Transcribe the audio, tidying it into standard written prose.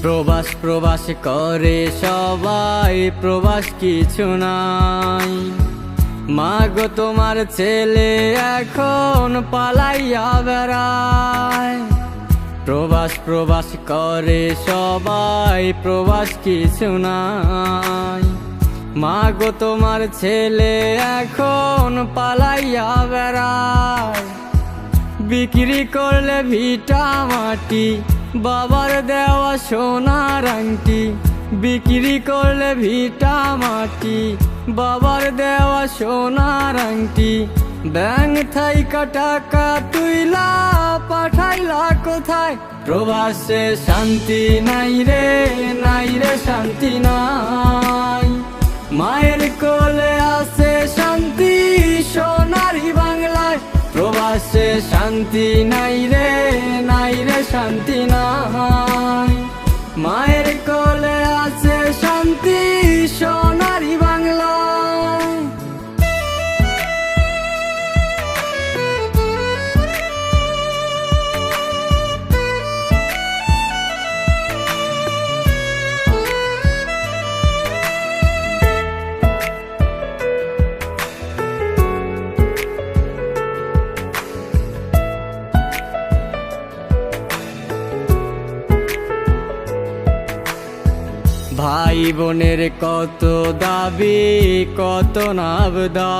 প্রবাস প্রবাস করে সবাই, প্রবাস কিছু নাই। মাগো তোমার ছেলে এখন পালাইয়া বেড়ায়। প্রবাস প্রবাস করে সবাই, প্রবাস কিছু নাই। মাগো তোমার ছেলে এখন পালাইয়া বেড়ায়। বিক্রি করলে ভিটা মাটি, বাবার দেওয়া সোনার আংটি। বিক্রি করলে ভিটা মাটি, বাবার দেওয়া সোনার আংটি। ব্যাংক থাইকা টাকা তুইলা পাঠাইলা কোথায়? প্রবাসে শান্তি নাই রে, নাই রে শান্তি নাই। মায়ের কোলে আছে শান্তি সোনারি বাংলায়। প্রবাসে শান্তি নাই রে, নাই রে শান্তি নাই। মায়ের কোলে আছে শান্তি সোনারি বাংলায়। ভাই বোনের কত দাবি, কত নাবদা।